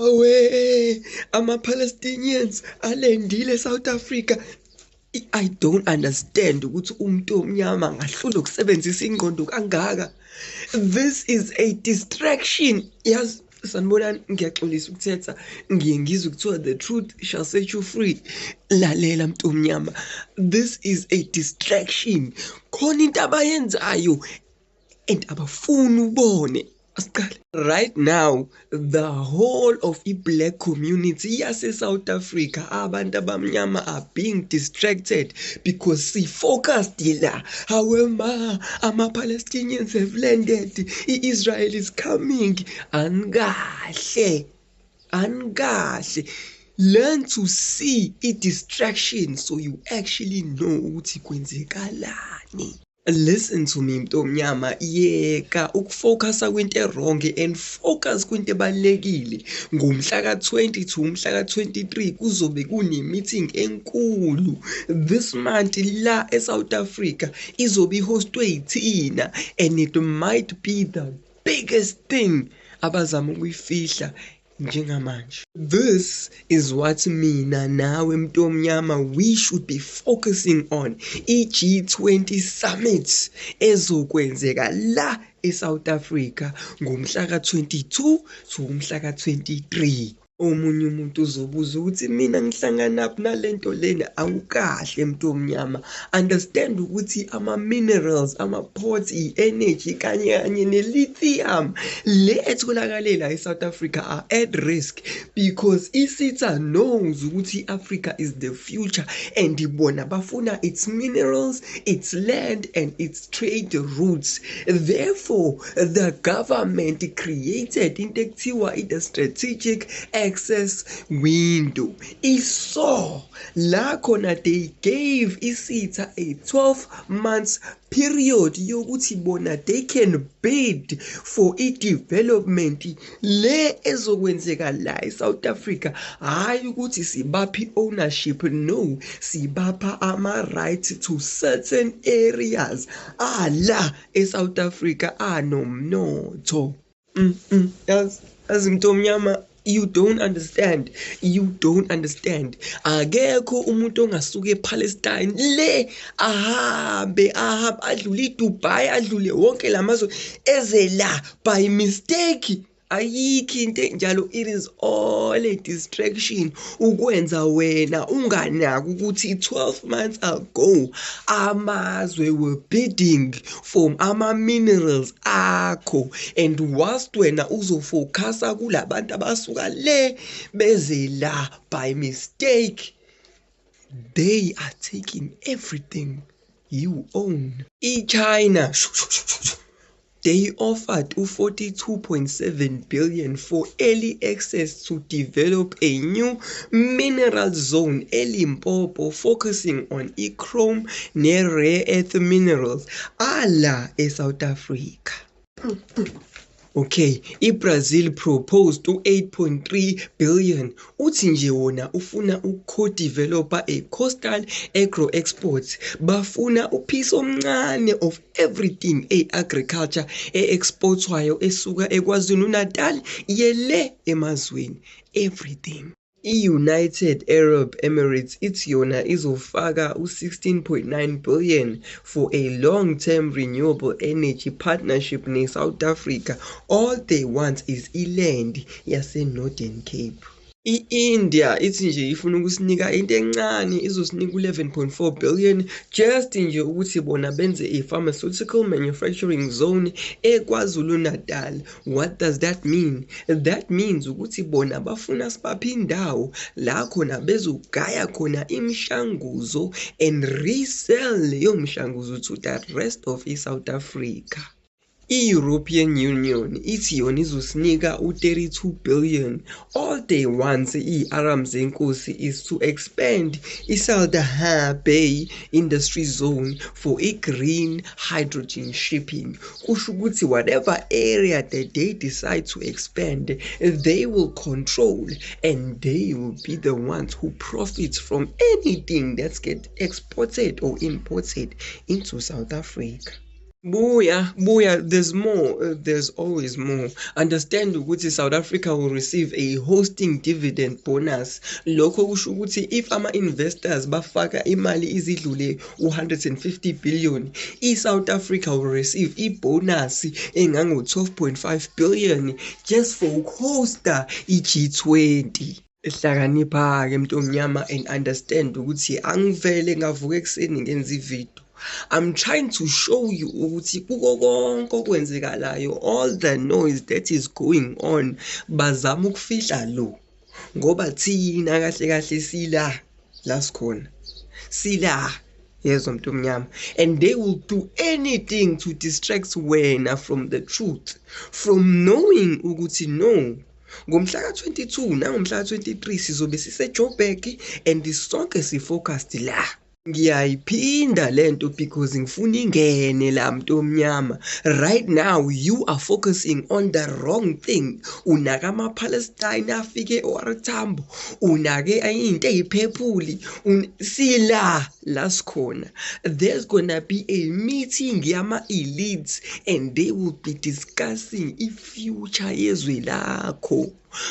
Away, ama-Palestinians alendile South Africa. I don't understand ukuthi umuntu omnyama angahlula ukusebenzisa ingqondo kangaka. This is a distraction. Yazi sanibonani, ngiyaxolisa ukuthetha, ngiye ngizwe kuthiwa the truth shall set you free. Lalela mntu omnyama, this is a distraction. Khona into abayenzayo and abafuni ubone. Asiqale. Right now, the whole of i-black community yase-South Africa, abantu abamnyama are being distracted because si-focused la. However, ama-Palestinians have landed, Israel is coming. Angahle. Learn to see i-distraction so you actually know ukuthi kwenzekalani. Listen to me mntu omnyama, yeka ukufocusa kwinto wrong and focus kwinto ebalekile. Ngomhla ka-20 to umhla ka-23 kuzobe kune-meeting enkulu. This month la eSouth Africa izobe ihostwe yithina and it might be the biggest thing abazama ukuyifihla njengamanje. This is what mina nawe mntu omnyama we should be focusing on. I-G20 summit ezokwenzeka la eSouth Africa ngomhla ka-22 to umhla ka-23. Omunye umuntu uzobuza ukuthi mina ngihlanganaphi nalento lena. Awukahle mntu omnyama. Understand ukuthi ama-minerals, ama-ports, i-energy kanye ne-lithium le etholakale la eSouth Africa are at risk because iSITA knows ukuthi Africa is the future and bona bafuna its minerals, its land and its trade routes. Therefore, the government created into ekuthiwa the strategic access window. Isaw la khona they gave iSITA a 12 months period yokuthi bona they can bid for i-development le ezokwenzeka la eSouth Africa. Hayi ukuthi sibaphi ownership, no, sibapha ama-rights to certain areas la eSouth Africa anomnotho. Yazi mntu omnyama, you don't understand. Akekho umuntu ongasuka ePalestine le ahambe adlule iDubai, adlule wonke lamazwe eze la by mistake. Ayikho into enjalo. It is all a distraction ukwenza wena unganaki ukuthi 12 months ago amazwe were bidding for ama-minerals akho and whilst wena uzofocusa kulabantu abasuka le beze la by mistake, they are taking everything you own. I-China they offered 42.7 billion for early access to develop a new mineral zone eLimpopo focusing on chrome ne-rare earth minerals ala eSouth Africa. Okay, iBrazil proposed to 8.3 billion. Uthi nje wona ufuna co-developer a coastal agro-exports. Bafuna upiece omncane of everything agriculture exportwayo esuka eKwaZulu Natal yele emazweni. Everything. I-United Arab Emirates ithi yona izofaka u-16.9 billion for a long-term renewable energy partnership ne-South Africa. All they want is iland yase-Northern Cape. I-India ithi nje ifuna ukusinika into encane, izosinika u-11.4 billion just nje ukuthi bona benze a pharmaceutical manufacturing zone eKwaZulu Natal. What does that mean? That means ukuthi bona bafuna sibaphi indawo la khona bezogaya khona imishanguzo and resell leyo mishanguzo to the rest of iSouth Africa. I-European Union ithi yona izosinika u-32 billion. All they want i-Arab zenkosi is to expand iSaldanha Bay Industry Zone for green hydrogen shipping. Kusho ukuthi whatever area that they decide to expand, they will control and they will be the ones who profit from anything that gets exported or imported into South Africa. Buya, there's more, there's always more. Understand ukuthi South Africa will receive a hosting dividend bonus. Lokho kusho ukuthi if ama-investors bafaka imali izidlule u-150 billion, i-South Africa will receive ibonus engango-12.5 billion just for ukuhosta i-G20. Hlakanipha-ke mntomnyama and understand ukuthi angivele ngavuka ekuseni ngenza ividiyo. I'm trying to show you ukuthi kuko konke okwenzekalayo, all the noise that is going on, bazama ukufihla lo, ngoba thina kahle kahle la sikhona, sila. Yezwa mntomnyama, and they will do anything to distract wena from the truth, from knowing ukuthi no, ngomhla ka-22 nangomhla ka-23 sizobe sise-Joburg and sonke si-focused la. Ngiyayiphinda lento because ngifuna ingene la mntomnyama. Right now you are focusing on the wrong thing. Unaka ama-Palestine afike e-OR Tambo, unake into eyiphephuli, sila la sikhona. There's gonna be a meeting yama-elites and they will be discussing i-future yezwe lakho.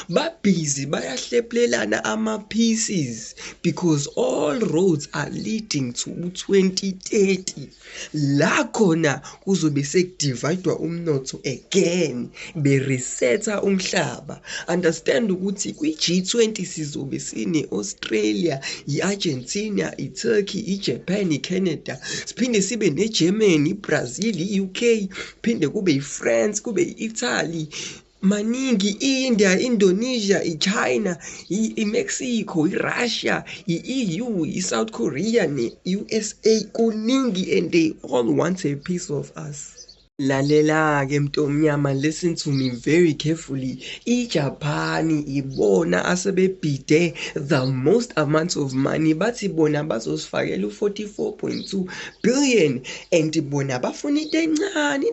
Babhizi bayahleplelana ama-pieces because all roads are leading to 2030. La khona kuzobe sekudividwa umnotho again, beresetha umhlaba. Understand ukuthi kwi-G20 sizobe sine-Australia, i-Argentina, i-Turkey, i-Japan, i-Canada, siphinde sibe ne-Germany, i-Brazil, i-UK, phinde kube i-France, kube i-Italy, maningi, i-India, Indonesia, i-China, i-Mexico, i-Russia, i-EU, i-South Korea, ne-USA, kuningi, and they all want a piece of us. Lalela-ke mntomnyama, listen to me very carefully. IJapani ibona asebebhide the most amount of money, bathi bona bazosifakela u-44.2 billion, and bona bafuna into encane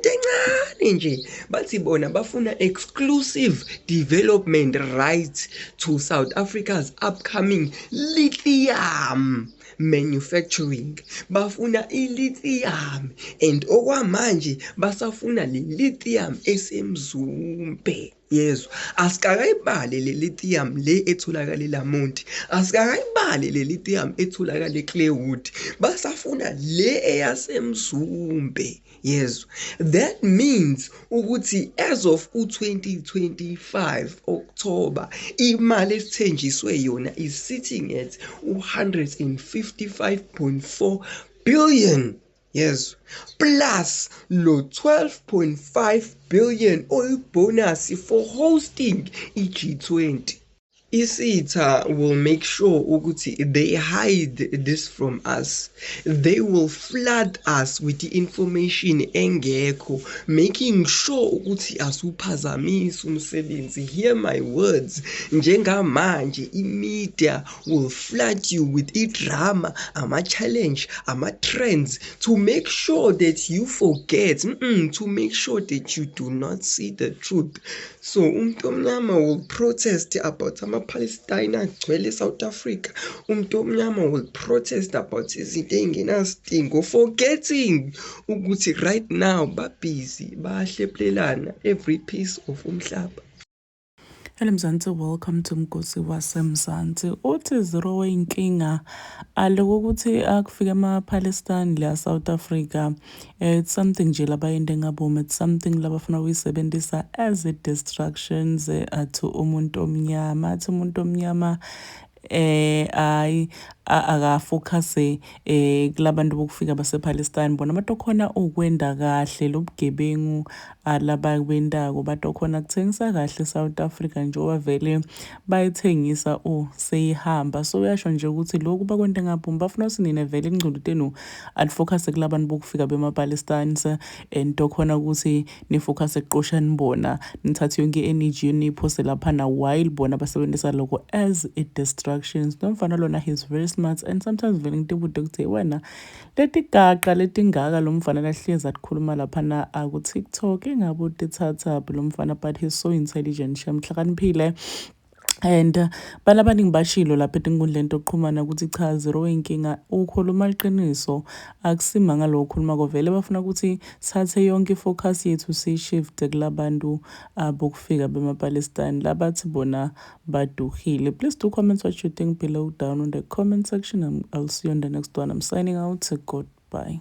nje. Bathi bona bafuna exclusive development rights to South Africa's upcoming lithium manufacturing. Bafuna i-lithium, and okwamanje basafuna le lithium esemzumbe. Yezwa, asikakayibale le lithium le etholakala eLamonti, asikakayibale le lithium etholakala eClearwood, basafuna le eyasemzumbe. Yezwa, that means ukuthi as of u-2025 October, imali esithenjiswe yona is sitting at 155.4 billion. Yes, plus lo 12.5 billion oyibonus for hosting i-G20. ISITA will make sure ukuthi they hide this from us. They will flood us with the information engekho, making sure ukuthi asuphazamisi umsebenzi. Hear my words. Njengamanje i-media will flood you with i-drama, ama-challenge, ama-trends, to make sure that you forget, to make sure that you do not see the truth. So umntomnyama will protest about ama-Palestine agcwele eSouth Africa. Umntomnyama will protest about izinto ey'ngenasidingo, forgetting ukuthi right now babhizi bayahleplelana every piece of umhlaba. Hello Mzansi, welcome to Mgosi waseMzansi. Uthi zero wenkinga aloko ukuthi akufika ama-Palestine la South Africa, it's something nje labayende ngabomu, it's something labafuna ukuyisebenzisa as a distractions to umuntu omnyama. Athi umuntu omnyama akafocuse kulabantu bokufika basePalestine, bona abantu khona ukwenda kahle lobugebengu alaba kwendako, bathi khona kuthengisa kahle South Africa njengoba vele bayithengisa seyihamba. So uyasho nje ukuthi lokhu bakwenda ngapho bafuna usinine vele ingcindutenu alifocuse kulabantu bokufika bemaPalestines, and khona ukuthi nifocuse ekuqoshani bona, nithathe yonke energy yoniphose laphana while bona basebenzisa lokho as a distractions. Nomfana lona he's very smart, and sometimes vele ngitibude ukuthi wena letigaqa letingaka lo mfana lahlezi akhuluma laphana ku TikTok engabe utithatha lo mfana, but he's so intelligent, shamhlakaniphile. And bala abaningi bashilo lapha etinkundleni tokuxhumana ukuthi cha zero inkinga ukhuluma iqiniso akusimanga lo ukhuluma vele bafuna ukuthi sathe yonke ifocus yethu siyishift kulabantu abokufika bemaPalestine labathi bona baduhile. Please do comment what you think below down on the comment section. I'll see you on the next one. I'm signing out. Goodbye.